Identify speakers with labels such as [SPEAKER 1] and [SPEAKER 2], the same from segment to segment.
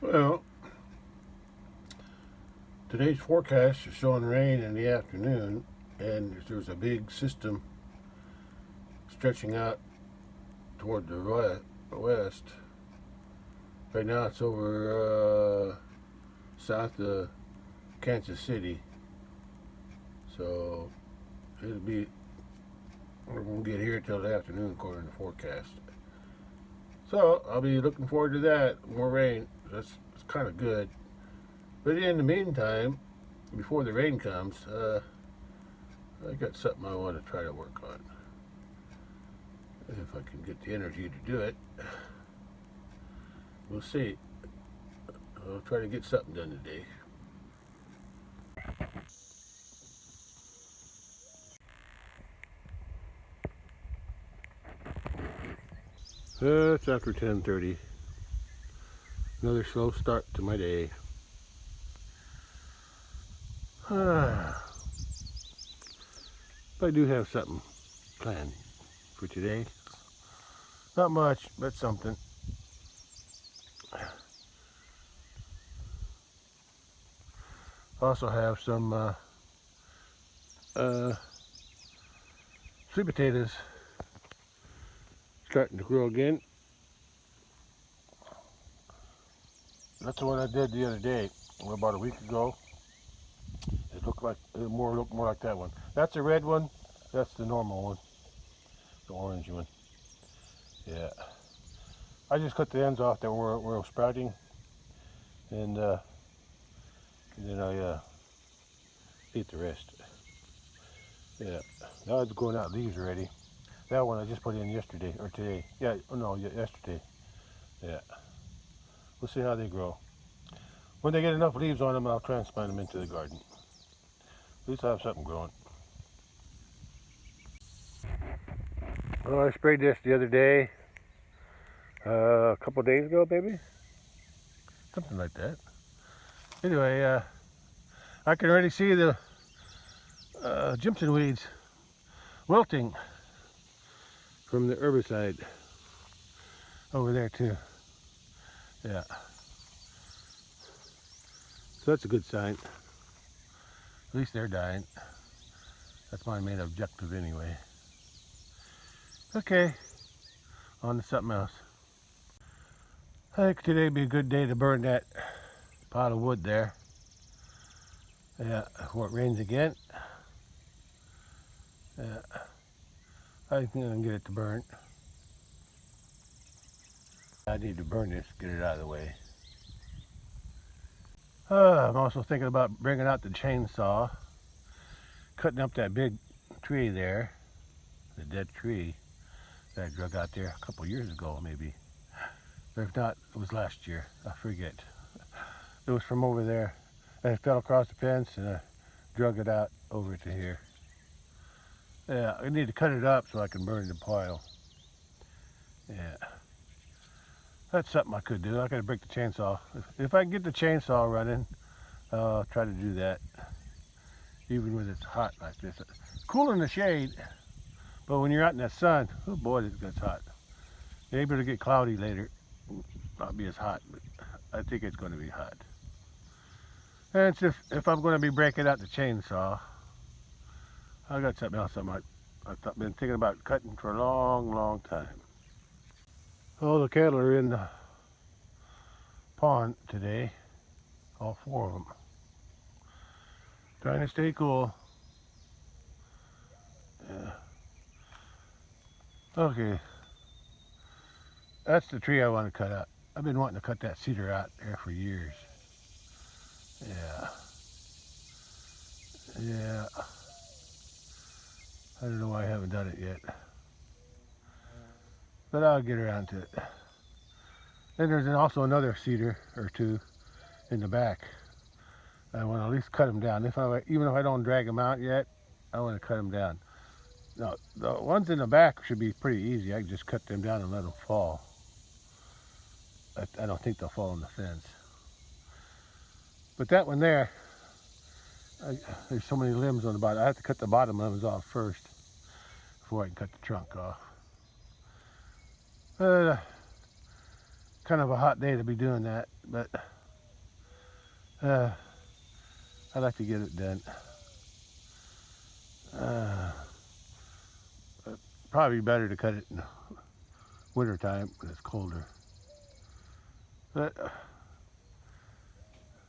[SPEAKER 1] Well, today's forecast is showing rain in the afternoon, and there's a big system stretching out toward the west. Right now, it's over south of Kansas City, so it'll be we're gonna get here till the afternoon according to the forecast. So I'll be looking forward to that. More rain. That's kind of good. But in the meantime, before the rain comes, I got something I want to try to work on. If I can get the energy to do it, we'll see. I'll try to get something done today. It's after 10:30. Another slow start to my day. But I do have something planned for today. Not much, but something. Also have some sweet potatoes starting to grow again. That's the one I did the other day, about a week ago. It looked more like that one. That's the red one. That's the normal one, the orange one. Yeah. I just cut the ends off that were sprouting, and then I ate the rest. Yeah. Now it's going out leaves already. That one I just put in yesterday or today. Yeah. Oh no, yesterday. Yeah. We'll see how they grow. When they get enough leaves on them, I'll transplant them into the garden. At least I have something growing. Well, I sprayed this the other day, a couple of days ago, maybe, something like that. Anyway, I can already see the Jimson weeds wilting from the herbicide over there too. Yeah. So that's a good sign. At least they're dying. That's my main objective anyway. Okay, on to something else. I think today would be a good day to burn that pile of wood there. Yeah, before it rains again. Yeah, I think I can get it to burn. I need to burn this, get it out of the way. I'm also thinking about bringing out the chainsaw, cutting up that big tree there, the dead tree that I drug out there a couple years ago maybe. Or if not, it was last year, I forget. It was from over there. I fell across the fence and I drug it out over to here. Yeah, I need to cut it up so I can burn the pile. Yeah. That's something I could do. I gotta break the chainsaw. If I can get the chainsaw running, I'll try to do that. Even when it's hot like this. It's cool in the shade, but when you're out in the sun, oh boy, it gets hot. Maybe it'll get cloudy later. Not be as hot, but I think it's going to be hot. And if I'm going to be breaking out the chainsaw, I got something else I've been thinking about cutting for a long, long time. All the cattle are in the pond today, all four of them. Trying to stay cool. Yeah. Okay. That's the tree I want to cut out. I've been wanting to cut that cedar out there for years. Yeah. Yeah. I don't know why I haven't done it yet. But I'll get around to it. Then there's also another cedar or two in the back. I want to at least cut them down. Even if I don't drag them out yet, I want to cut them down. Now, the ones in the back should be pretty easy. I can just cut them down and let them fall. I don't think they'll fall on the fence. But that one there, there's so many limbs on the bottom. I have to cut the bottom limbs off first before I can cut the trunk off. kind of a hot day to be doing that, but I'd like to get it done. Probably better to cut it in the winter time when it's colder. But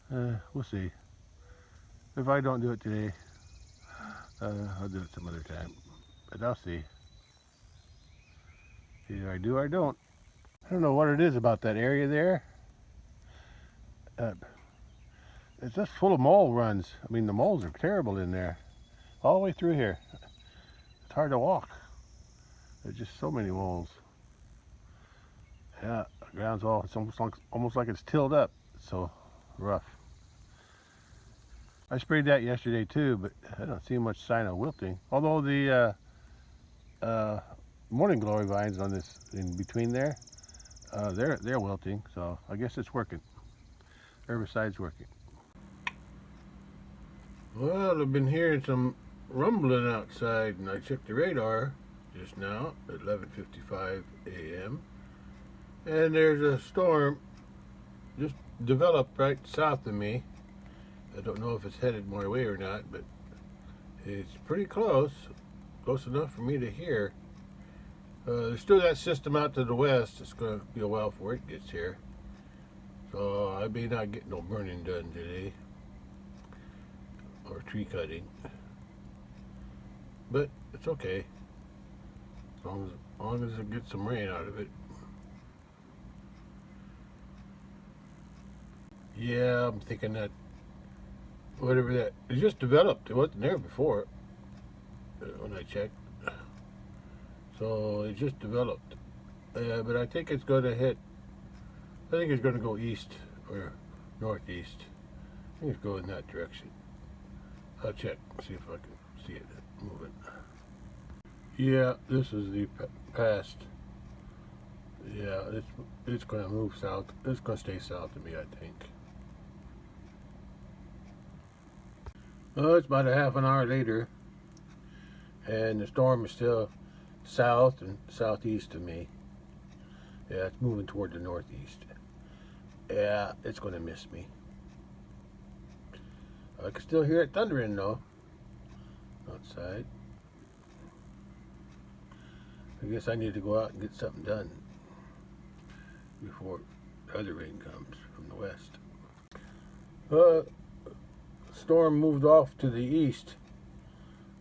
[SPEAKER 1] we'll see. If I don't do it today, I'll do it some other time. But I'll see. Either I do or I don't. I don't know what it is about that area there. It's just full of mole runs. I mean, the moles are terrible in there. All the way through here. It's hard to walk. There's just so many moles. Yeah, the ground's it's almost like it's tilled up. It's so rough. I sprayed that yesterday too, but I don't see much sign of wilting. Although the morning glory vines on this in between there, they're wilting. So I guess it's working. Herbicide's working. Well, I've been hearing some rumbling outside, and I checked the radar just now at 11:55 a.m. and there's a storm just developed right south of me. I don't know if it's headed my way or not, but it's pretty close enough for me to hear. There's still that system out to the west. It's going to be a while before it gets here, so I may not get no burning done today or tree cutting, but it's okay as long as it gets some rain out of it. Yeah, I'm thinking that whatever that it just developed. It wasn't there before when I checked, so it just developed. But I think it's going to hit. I think it's going to go east or northeast. I think it's going in that direction. I'll check, see if I can see it moving. Yeah, this is the past. Yeah, it's going to move south. It's going to stay south of me, I think. Well, it's about a half an hour later, and the storm is still south and southeast of me. Yeah, it's moving toward the northeast. Yeah, it's going to miss me. I can still hear it thundering though, outside. I guess I need to go out and get something done before the other rain comes from the west. Storm moved off to the east,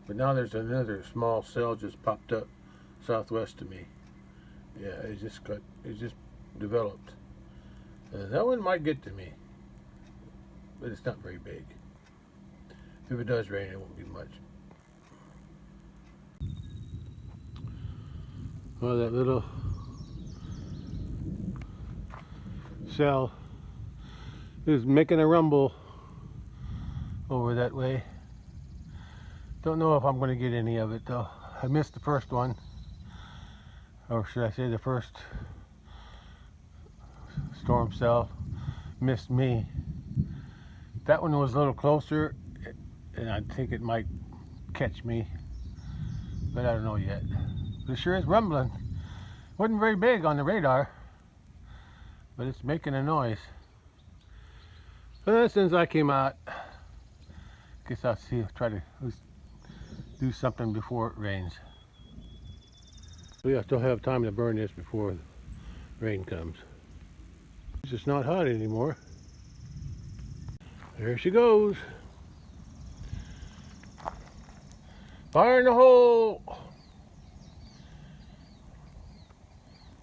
[SPEAKER 1] but now there's another small cell just popped up southwest of me. Yeah, it just developed. That one might get to me, but it's not very big. If it does rain, it won't be much. Well, that little cell is making a rumble over that way. Don't know if I'm going to get any of it though. I missed the first one, or should I say the first storm cell missed me. That one was a little closer, and I think it might catch me, but I don't know yet. But it sure is rumbling. Wasn't very big on the radar, but it's making a noise. Since I came out, guess I'll try to do something before it rains. I still have time to burn this before the rain comes. It's just not hot anymore. There she goes. Fire in the hole.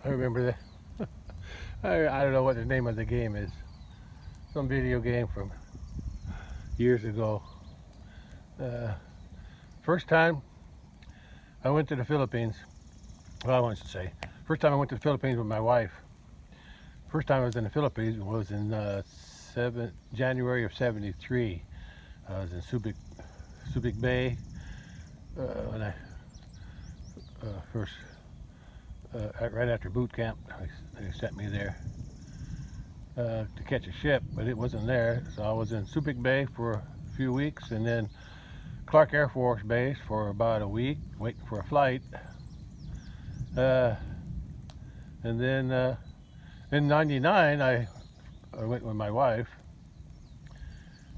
[SPEAKER 1] I remember that. I don't know what the name of the game is. Some video game from years ago. First time I went to the Philippines. Well, I want to say, first time I went to the Philippines with my wife. First time I was in the Philippines was in January of '73. I was in Subic Bay when I first, right after boot camp. They sent me there to catch a ship, but it wasn't there. So I was in Subic Bay for a few weeks, and then Clark Air Force Base for about a week, waiting for a flight. And then In '99, I went with my wife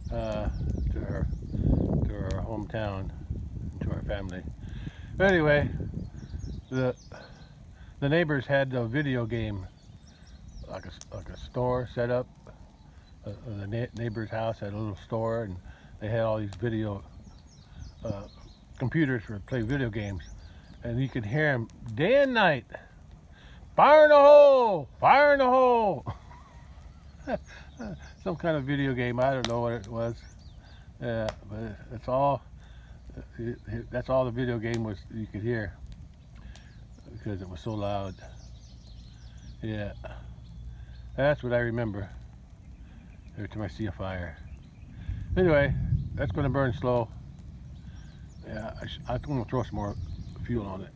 [SPEAKER 1] to her hometown, to her family. But anyway, the neighbors had a video game, like a store set up. The neighbor's house had a little store, and they had all these video computers for play video games, and you could hear them day and night. Fire in the hole! Fire in the hole! Some kind of video game. I don't know what it was. Yeah, but that's all. That's all the video game was you could hear because it was so loud. Yeah, that's what I remember. Every time I see a fire. Anyway, that's going to burn slow. Yeah, I'm going to throw some more fuel on it.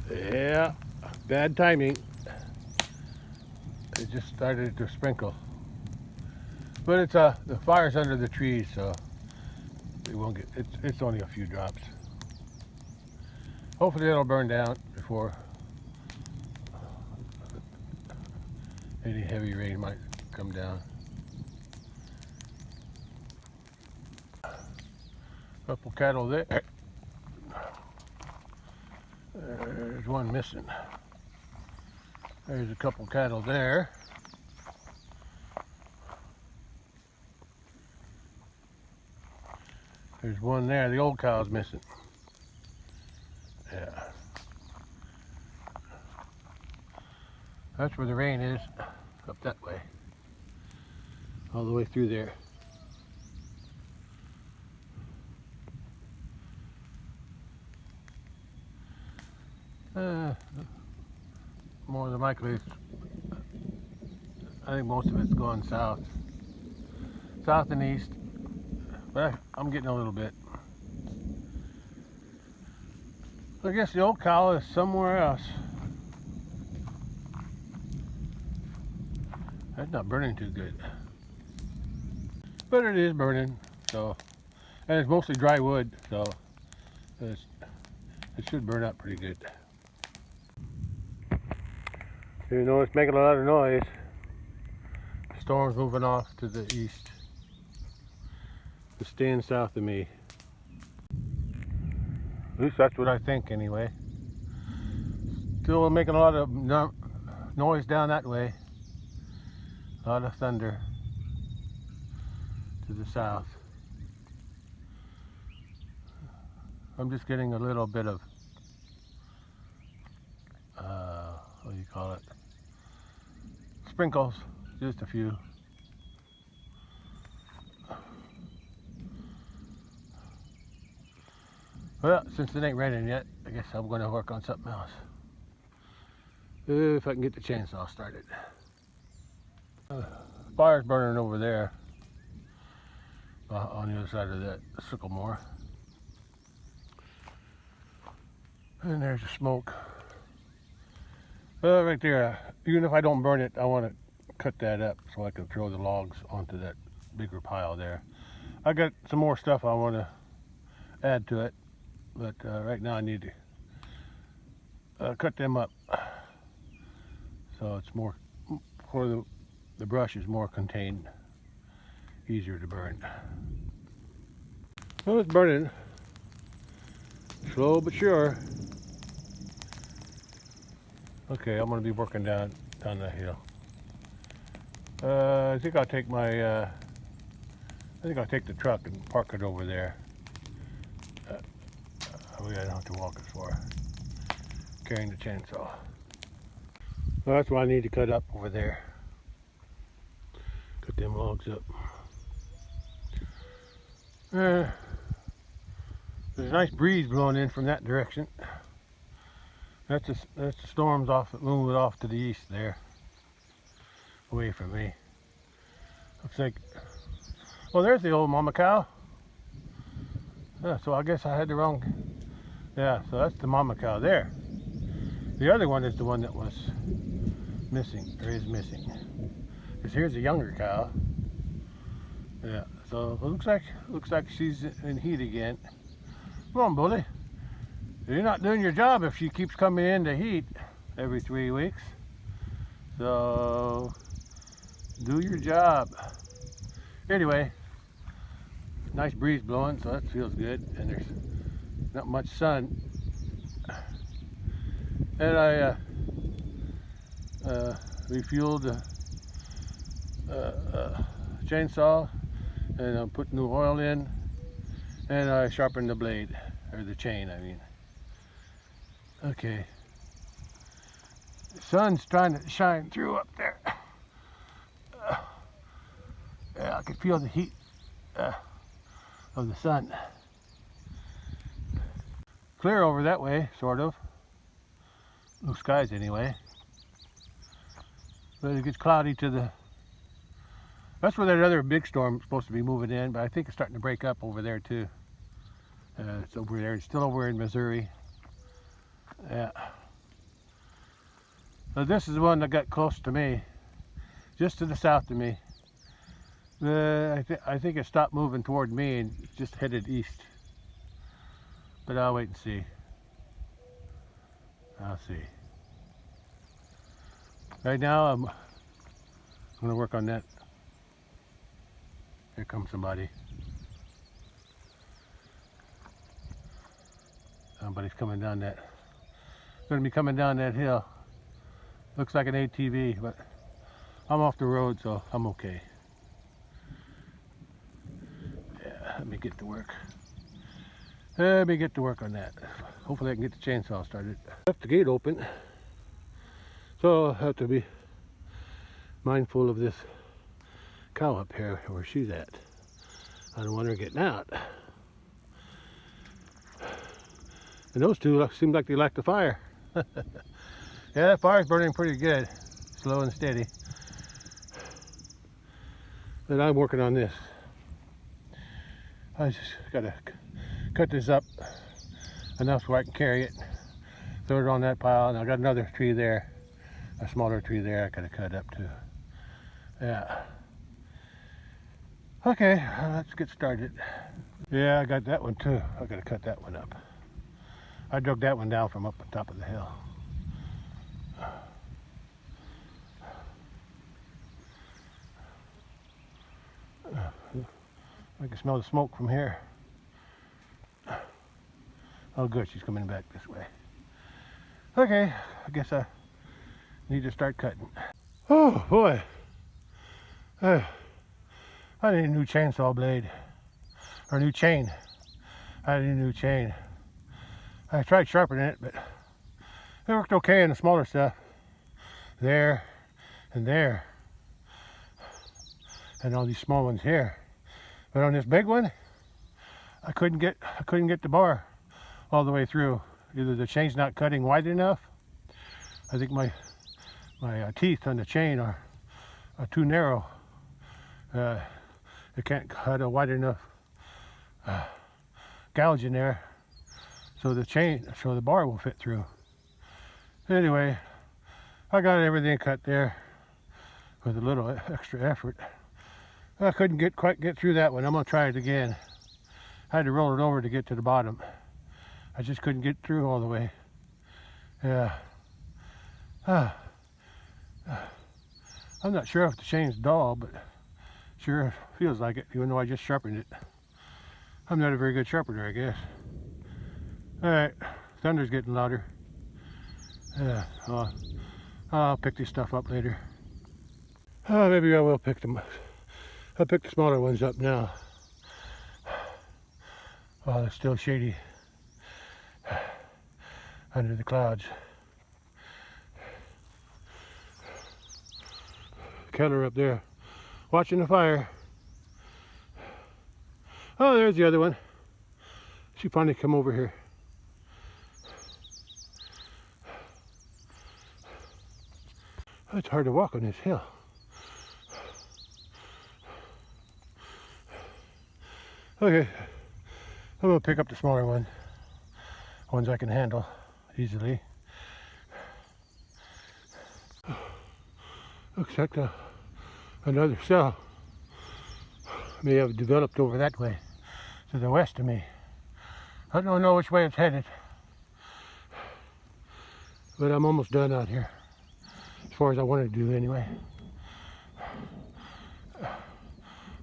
[SPEAKER 1] Yeah, bad timing. It just started to sprinkle. But it's the fire's under the trees, so it won't get. It's only a few drops. Hopefully it'll burn down before any heavy rain might come down. Couple cattle there. There's one missing. There's a couple cattle there. There's one there. The old cow's missing. Yeah. That's where the rain is, up that way. All the way through there. More than likely, I think most of it's going south and east, but I'm getting a little bit. I guess the old cow is somewhere else. That's not burning too good, but it is burning. So, and it's mostly dry wood, so it should burn up pretty good. You know, it's making a lot of noise. The storm's moving off to the east. It's staying south of me. At least that's what I think anyway. Still making a lot of noise down that way. A lot of thunder to the south. I'm just getting a little bit of what do you call it? Sprinkles, just a few. Well, since it ain't raining yet, I guess I'm going to work on something else. If I can get the chainsaw started. Fire's burning over there on the other side of that sycamore. And there's the smoke. Right there, even if I don't burn it, I want to cut that up so I can throw the logs onto that bigger pile there. I got some more stuff I want to add to it, but right now I need to cut them up so it's more, for the brush is more contained, easier to burn. Well, it's burning, slow but sure. Okay, I'm going to be working down the hill. I think I'll take my, I'll take the truck and park it over there. I don't have to walk as far, carrying the chainsaw. Well, that's what I need to cut up over there. Cut them logs up. There's a nice breeze blowing in from that direction. That's the storms moving off to the east there, away from me. Looks like, well, there's the old mama cow. Yeah, so I guess I had the wrong. Yeah, so that's the mama cow there. The other one is the one that was missing, or is missing. Because here's a younger cow. Yeah, so it looks like she's in heat again. Come on, bully. You're not doing your job if she keeps coming in to heat every 3 weeks. So do your job. Anyway, nice breeze blowing, so that feels good, and there's not much sun. And I refueled the chainsaw, and I put new oil in, and I sharpened the blade, or the chain, I mean. Okay. The sun's trying to shine through up there. Yeah, I can feel the heat of the sun. Clear over that way, sort of. Blue skies anyway. But it gets cloudy to the... That's where that other big storm is supposed to be moving in, but I think it's starting to break up over there too. It's over there. It's still over in Missouri. Yeah. So this is the one that got close to me, just to the south of me. I think it stopped moving toward me and just headed east. But I'll wait and see. I'll see. Right now I'm going to work on that. Here comes somebody. Somebody's coming down that. Going to be coming down that hill. Looks like an ATV, but I'm off the road, so I'm okay. Yeah, let me get to work. Let me get to work on that. Hopefully I can get the chainsaw started. Left the gate open, so I'll have to be mindful of this cow up here where she's at. I don't want her getting out. And those two seem like they like the fire. Yeah, that fire's burning pretty good, slow and steady. But I'm working on this. I just gotta cut this up enough so I can carry it, throw it on that pile, and I got another tree there, a smaller tree there I gotta cut up too. Yeah. Okay, let's get started. Yeah, I got that one too. I gotta cut that one up. I dug that one down from up on top of the hill. I can smell the smoke from here. Oh good, she's coming back this way. Okay, I guess I need to start cutting. Oh boy. I need a new chainsaw blade. Or a new chain. I need a new chain. I tried sharpening it, but it worked okay in the smaller stuff. There and there. And all these small ones here. But on this big one, I couldn't get the bar all the way through. Either the chain's not cutting wide enough. I think my teeth on the chain are too narrow. It can't cut a wide enough gouge in there, so the bar will fit through. Anyway, I got everything cut there with a little extra effort. I couldn't quite get through that one. I'm gonna try it again. I had to roll it over to get to the bottom. I just couldn't get through all the way. Yeah. I'm not sure if the chain's dull, but sure feels like it, even though I just sharpened it. I'm not a very good sharpener, I guess. Alright, thunder's getting louder. Yeah, I'll pick this stuff up later. Maybe I will pick them. I'll pick the smaller ones up now. Oh, it's still shady under the clouds. Keller up there watching the fire. Oh, there's the other one. She finally come over here. Oh, it's hard to walk on this hill. Okay, I'm gonna pick up the smaller ones I can handle easily. Looks like another cell may have developed over that way to the west of me. I don't know which way it's headed, but I'm almost done out here. As far as I wanted to do anyway.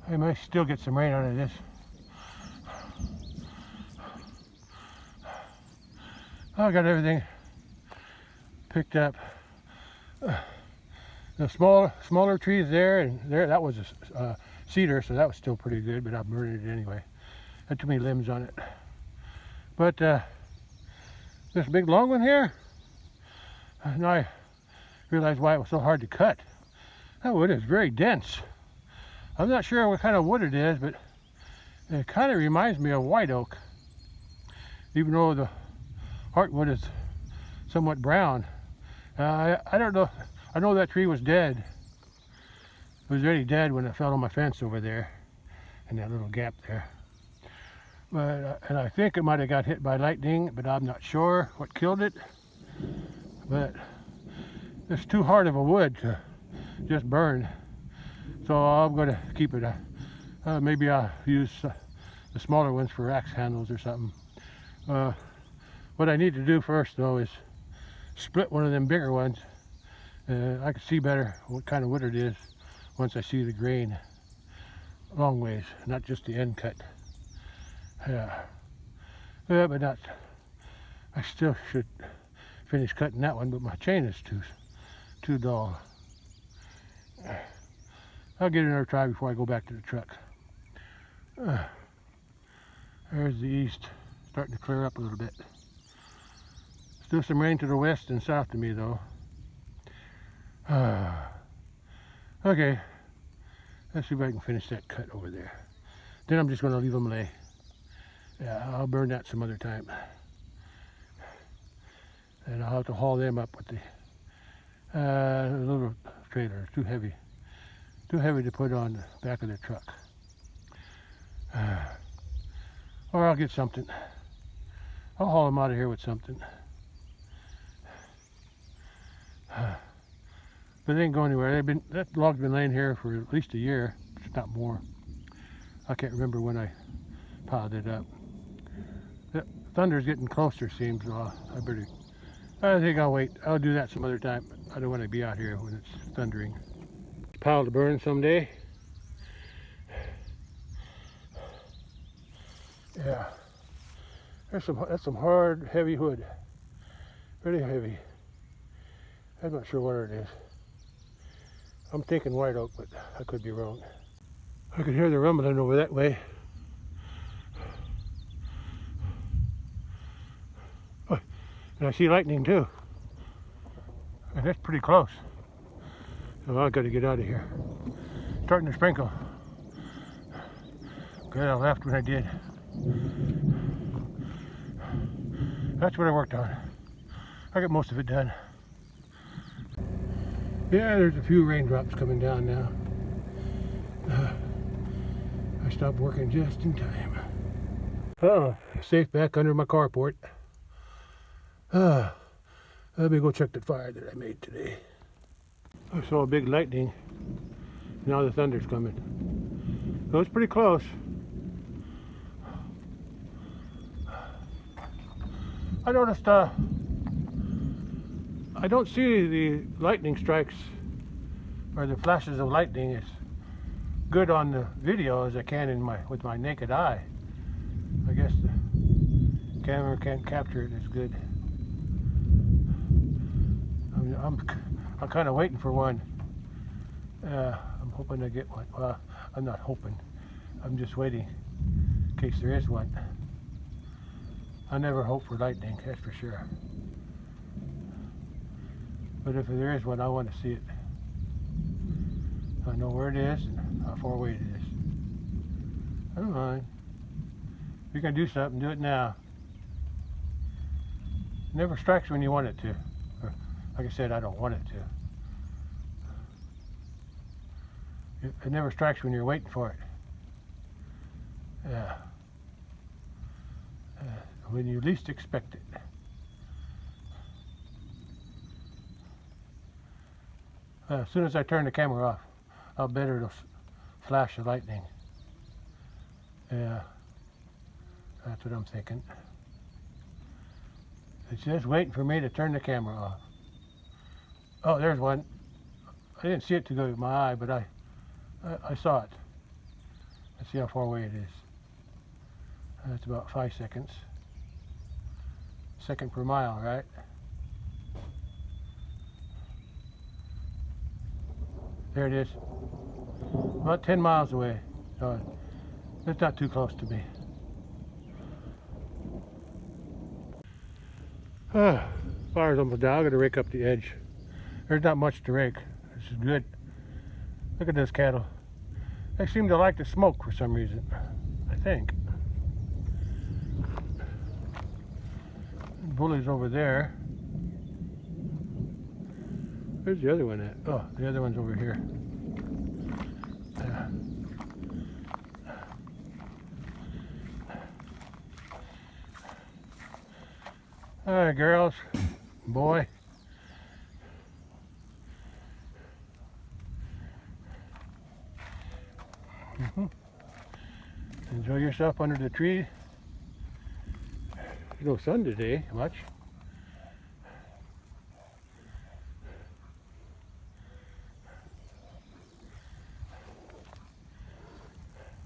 [SPEAKER 1] I might still get some rain out of this. I got everything picked up. The smaller trees there and there, that was a cedar, so that was still pretty good, but I burned it anyway. Had too many limbs on it. But this big long one here, now I realized why it was so hard to cut. That wood is very dense. I'm not sure what kind of wood it is, but it kind of reminds me of white oak, even though the heartwood is somewhat brown. I don't know. I know that tree was dead. It was already dead when it fell on my fence over there, in that little gap there. But and I think it might have got hit by lightning, but I'm not sure what killed it. But it's too hard of a wood to just burn, so I'm going to keep it. Maybe I'll use the smaller ones for axe handles or something. What I need to do first, though, is split one of them bigger ones. I can see better what kind of wood it is once I see the grain long ways, not just the end cut. Yeah, but not. I still should finish cutting that one, but my chain is too dull. I'll give it another try before I go back to the truck. There's the east, starting to clear up a little bit. Still some rain to the west and south of me, though. Okay, let's see if I can finish that cut over there. Then I'm just going to leave them lay. Yeah, I'll burn that some other time. And I'll have to haul them up with the little trailer. It's too heavy. Too heavy to put on the back of the truck. Or I'll get something. I'll haul them out of here with something. But they ain't going anywhere. That log's been laying here for at least a year, if not more. I can't remember when I piled it up. The thunder's getting closer, seems. So I think I'll wait. I'll do that some other time. I don't want to be out here when it's thundering. Pile to burn someday. Yeah, that's some hard, heavy wood. Really heavy. I'm not sure what it is. I'm thinking white oak, but I could be wrong. I could hear the rumbling over that way. Oh, and I see lightning too. And that's pretty close. So I got to get out of here. Starting to sprinkle. Good, I left when I did. That's what I worked on. I got most of it done. Yeah, there's a few raindrops coming down now. I stopped working just in time. Oh, safe back under my carport. Let me go check the fire that I made today. I saw a big lightning. Now the thunder's coming. So it's pretty close. I noticed I don't see the lightning strikes or the flashes of lightning as good on the video as I can with my naked eye. I guess the camera can't capture it as good. I'm kind of waiting for one. I'm hoping to get one. Well, I'm not hoping. I'm just waiting in case there is one. I never hope for lightning, that's for sure. But if there is one, I want to see it. I know where it is and how far away it is. I don't mind. If you're going to do something, do it now. It never strikes when you want it to. Or, like I said, I don't want it to. It never strikes when you're waiting for it. Yeah. When you least expect it. As soon as I turn the camera off, I'll bet it'll flash the lightning. Yeah, that's what I'm thinking. It's just waiting for me to turn the camera off. Oh, there's one. I didn't see it too good with my eye, but I saw it. Let's see how far away it is. That's about 5 seconds. Second per mile, right? There it is. About 10 miles away. So it's not too close to me. Fire's almost down. I'm going to rake up the edge. There's not much to rake. This is good. Look at this cattle. They seem to like to smoke for some reason, I think. The bully's over there. Where's the other one at? Oh, the other one's over here. Yeah. All right, girls, boy. Enjoy yourself under the tree. There's no sun today, much.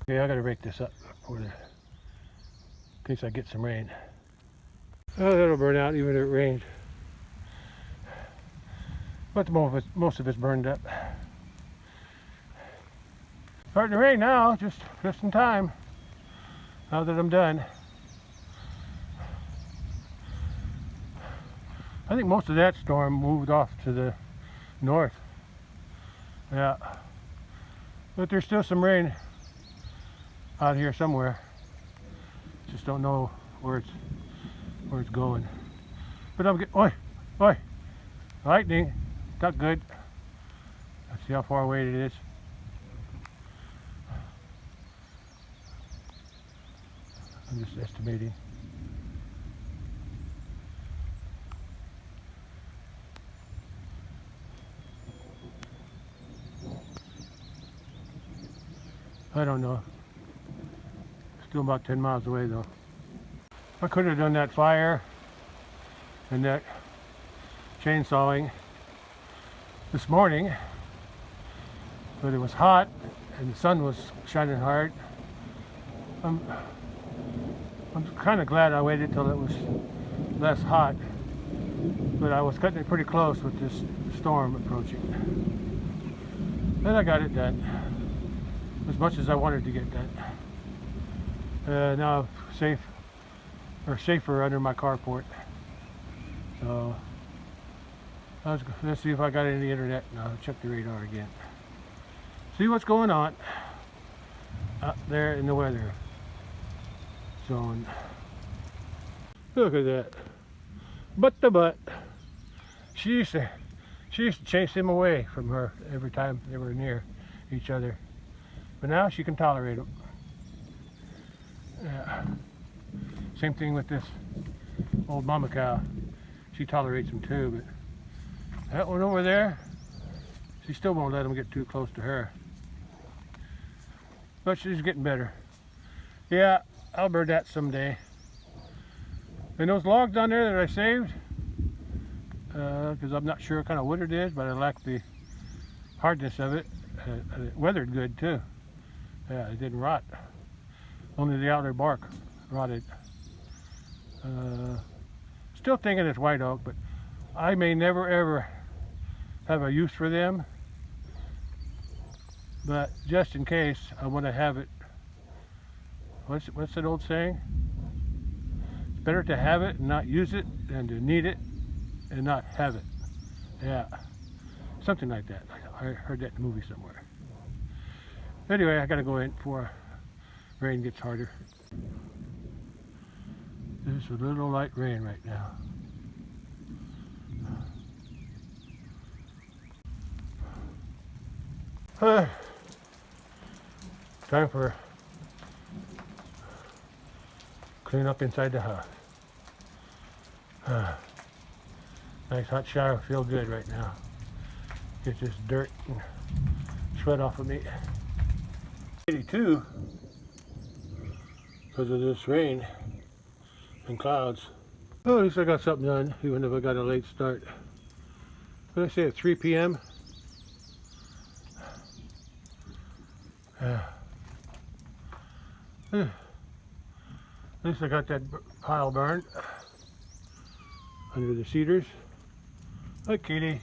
[SPEAKER 1] Okay, I gotta rake this up in case I get some rain. Oh, that'll burn out even if it rains. But most of it's burned up. Starting to rain now, just in time. Now that I'm done. I think most of that storm moved off to the north. Yeah. But there's still some rain out here somewhere. Just don't know where it's going. But I'm getting, oi, lightning, not good. Let's see how far away it is. I'm just estimating. I don't know. Still about 10 miles away though. I could have done that fire and that chainsawing this morning, but it was hot and the sun was shining hard. I'm kind of glad I waited till it was less hot, but I was cutting it pretty close with this storm approaching. Then I got it done, as much as I wanted to get done. Now I'm safer under my carport. So let's see if I got any internet. And I'll check the radar again. See what's going on out there in the weather zone. Look at that. Butt. She used to chase him away from her every time they were near each other. But now she can tolerate him. Yeah. Same thing with this old mama cow. She tolerates him too, but that one over there, she still won't let him get too close to her. But she's getting better. Yeah, I'll burn that someday. And those logs down there that I saved, because I'm not sure what kind of wood it is, but I like the hardness of it. It weathered good too. Yeah, it didn't rot. Only the outer bark rotted. Still thinking it's white oak, but I may never ever have a use for them. But just in case, I want to have it. What's that old saying? It's better to have it and not use it than to need it and not have it. Yeah, something like that. I heard that in a movie somewhere. Anyway, I gotta go in before rain gets harder. There's a little light rain right now. Time for clean up inside the house. Nice hot shower, feel good right now. Get this dirt and sweat off of me. 82 because of this rain and clouds. Well, at least I got something done, even if I got a late start. What did I say, at 3 p.m.? At least I got that pile burned under the cedars. Look, Kitty.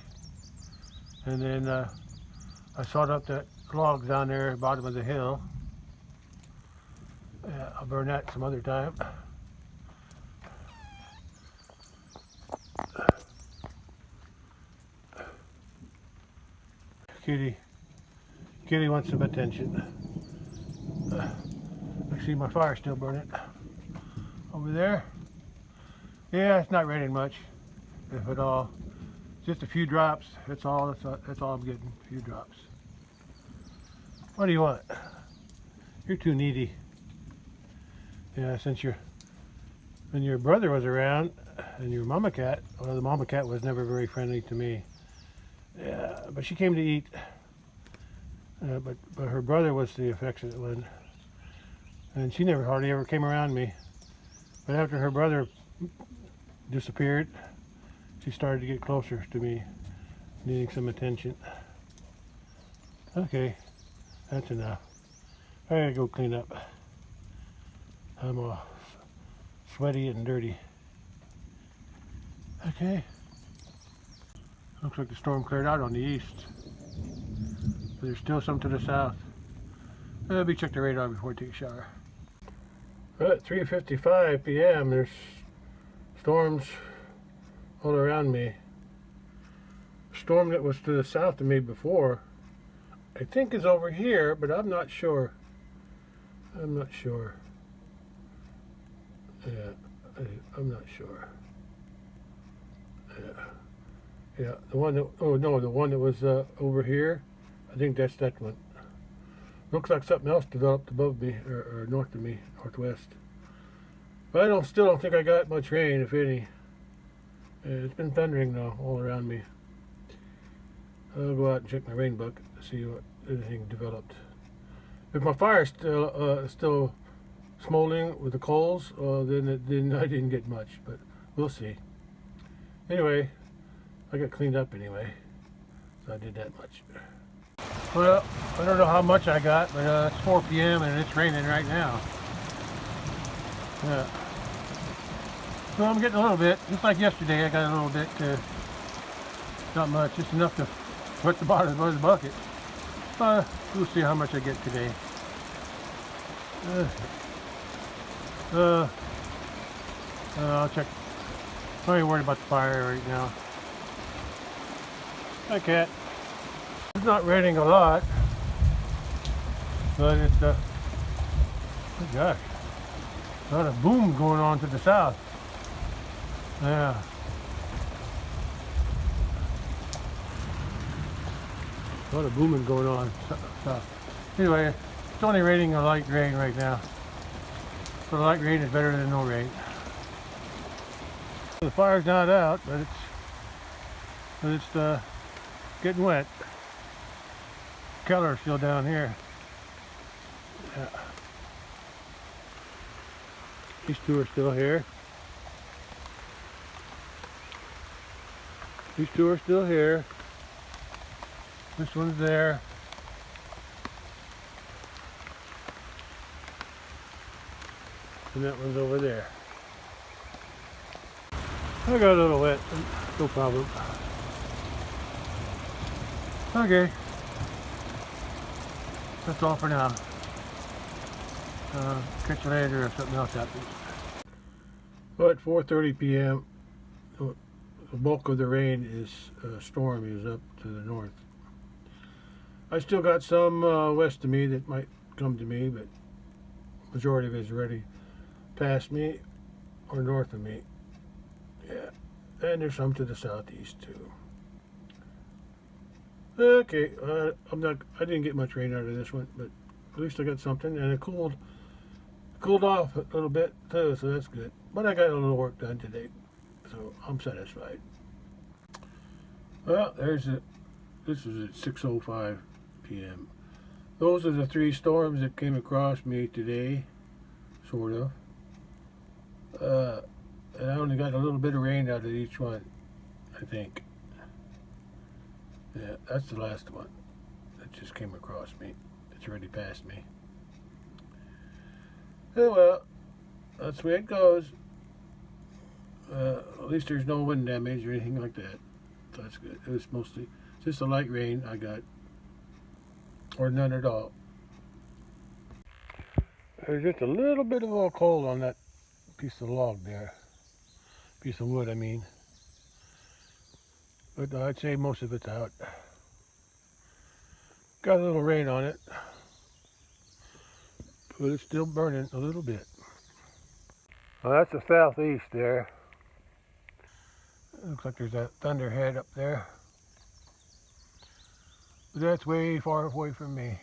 [SPEAKER 1] And then I sawed up that log down there at the bottom of the hill. I'll burn that some other time. Kitty wants some attention. I see my fire still burning over there. Yeah, it's not raining much, if at all. Just a few drops. That's all. That's all I'm getting. A few drops. What do you want? You're too needy. Yeah, when your brother was around and your mama cat, well, the mama cat was never very friendly to me. Yeah, but she came to eat. But her brother was the affectionate one, and she never hardly ever came around me. But after her brother disappeared, she started to get closer to me, needing some attention. Okay, that's enough. I gotta go clean up. I'm all sweaty and dirty. Okay. Looks like the storm cleared out on the east. But there's still some to the south. Let me check the radar before I take a shower. At 3:55 p.m. there's storms all around me. The storm that was to the south of me before, I think is over here, but I'm not sure. I'm not sure. Yeah, I'm not sure. Yeah, the one that, oh no, the one that was over here, I think that's that one. Looks like something else developed above me, or north of me, northwest. But I still don't think I got much rain, if any. It's been thundering though, all around me. I'll go out and check my rain bucket to see what anything developed. If my fire's still smoldering with the coals, then I didn't get much, but we'll see. Anyway, I got cleaned up anyway, so I did that much. Well, I don't know how much I got, but it's 4 p.m. and it's raining right now. Yeah. Well, I'm getting a little bit, just like yesterday. I got a little bit, not much, just enough to put the bottom of the bucket. We'll see how much I get today. I'll check. I'm not even worried about the fire right now. Hi, cat. It's not raining a lot, but it's oh gosh, a lot of boom going on to the south. Yeah. A lot of booming going on south. Anyway, it's only raining a light rain right now. So light rain is better than no rain. The fire's not out, but it's getting wet. Keller's still down here. Yeah. These two are still here. These two are still here. This one's there. And that one's over there. I got a little wet, no problem. Okay. That's all for now. Catch you later if something else happens. Well, at 4:30 p.m. the bulk of the rain is storm is up to the north. I still got some west of me that might come to me, but majority of it is already past me or north of me. Yeah, and there's some to the southeast too. Okay, I didn't get much rain out of this one, but at least I got something, and it cooled off a little bit too, so that's good. But I got a little work done today, so I'm satisfied. Well, this is at 6:05 p.m. Those are the three storms that came across me today, sort of. And I only got a little bit of rain out of each one, I think. Yeah, that's the last one that just came across me. At It's already past me. Oh well, that's the way it goes. At least there's no wind damage or anything like that. So that's good. It was mostly just a light rain I got, or none at all. There's just a little bit of a cold on that piece of log there. Piece of wood, I mean. But I'd say most of it's out. Got a little rain on it, but it's still burning a little bit. Well, that's the southeast there. Looks like there's a thunderhead up there. But that's way far away from me.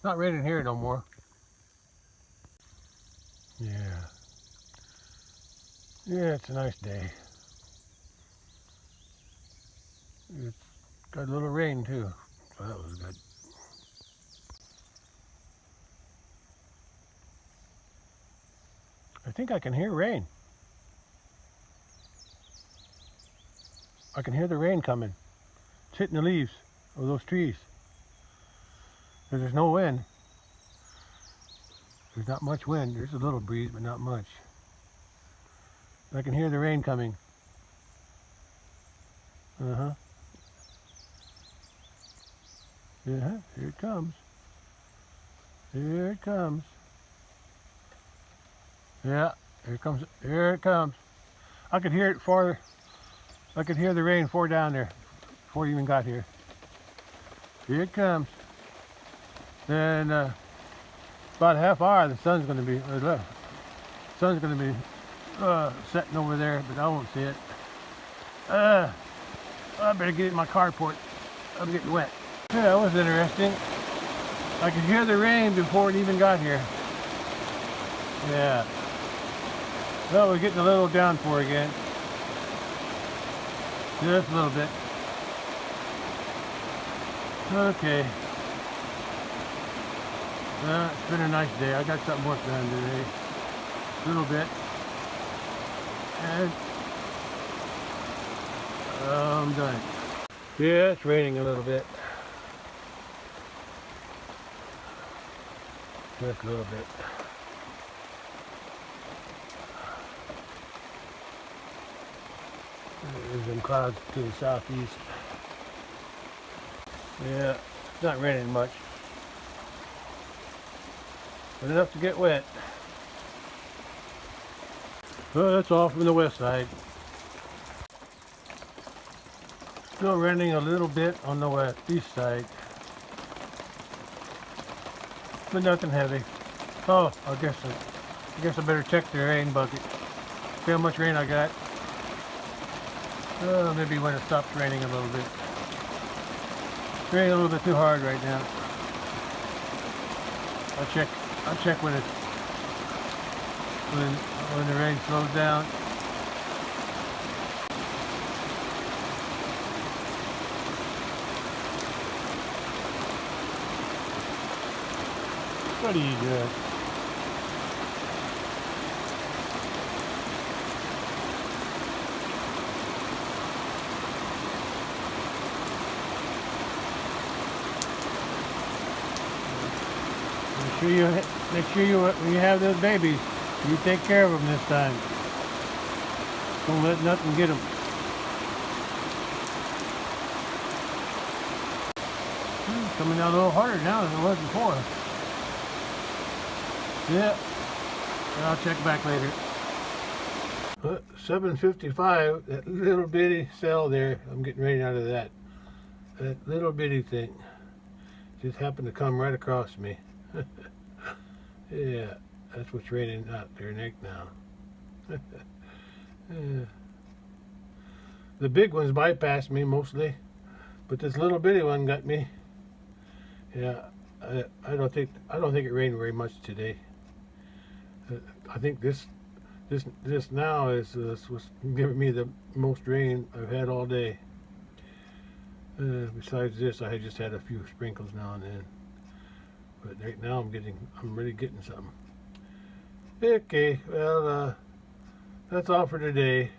[SPEAKER 1] Not raining here no more. Yeah. Yeah, it's a nice day. It's got a little rain too, so that was good. I think I can hear rain. I can hear the rain coming. It's hitting the leaves of those trees. There's no wind. There's not much wind. There's a little breeze, but not much. I can hear the rain coming. Uh-huh. Yeah, here it comes. Here it comes. Yeah, here it comes. Here it comes. I could hear it farther. I could hear the rain pour down there before it even got here. Here it comes. Then about a half hour, the sun's going to be setting over there, but I won't see it. I better get in my carport. I'm getting wet. Yeah, that was interesting. I could hear the rain before it even got here. Yeah. Well, we're getting a little downpour again. Just a little bit. Okay. It's been a nice day. I got something work done today. A little bit. And I'm done. Yeah, it's raining a little bit. Just a little bit. There's some clouds to the southeast. Yeah, it's not raining much, but enough to get wet. Well, that's all from the west side. Still raining a little bit on the east side, but nothing heavy. Oh, I guess I better check the rain bucket. See how much rain I got. Maybe when it stops raining a little bit. It's raining a little bit too hard right now. I'll check when the rain slows down. What are you doing? Make sure when you have those babies, you take care of them this time. Don't let nothing get them. It's coming down a little harder now than it was before. Yeah, I'll check back later. 7:55, that little bitty cell there, I'm getting rain out of that. That little bitty thing just happened to come right across me. Yeah, that's what's raining out there now. Yeah. The big ones bypassed me mostly, but this little bitty one got me. Yeah, I don't think it rained very much today. I think this now is what's giving me the most rain I've had all day. Besides this, I just had a few sprinkles now and then. But right now I'm really getting something. Okay, well, that's all for today.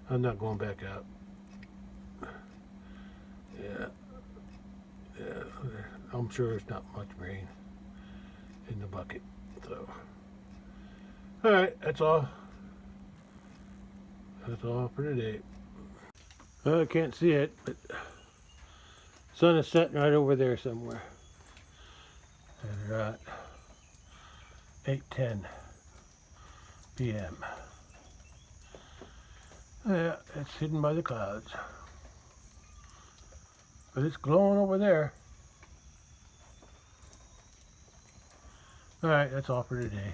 [SPEAKER 1] I'm not going back out. Yeah, I'm sure there's not much rain in the bucket. So, all right, that's all. That's all for today. Well, I can't see it, but sun is setting right over there somewhere. And we're at 8:10 p.m. Yeah, it's hidden by the clouds. But it's glowing over there. Alright, that's all for today.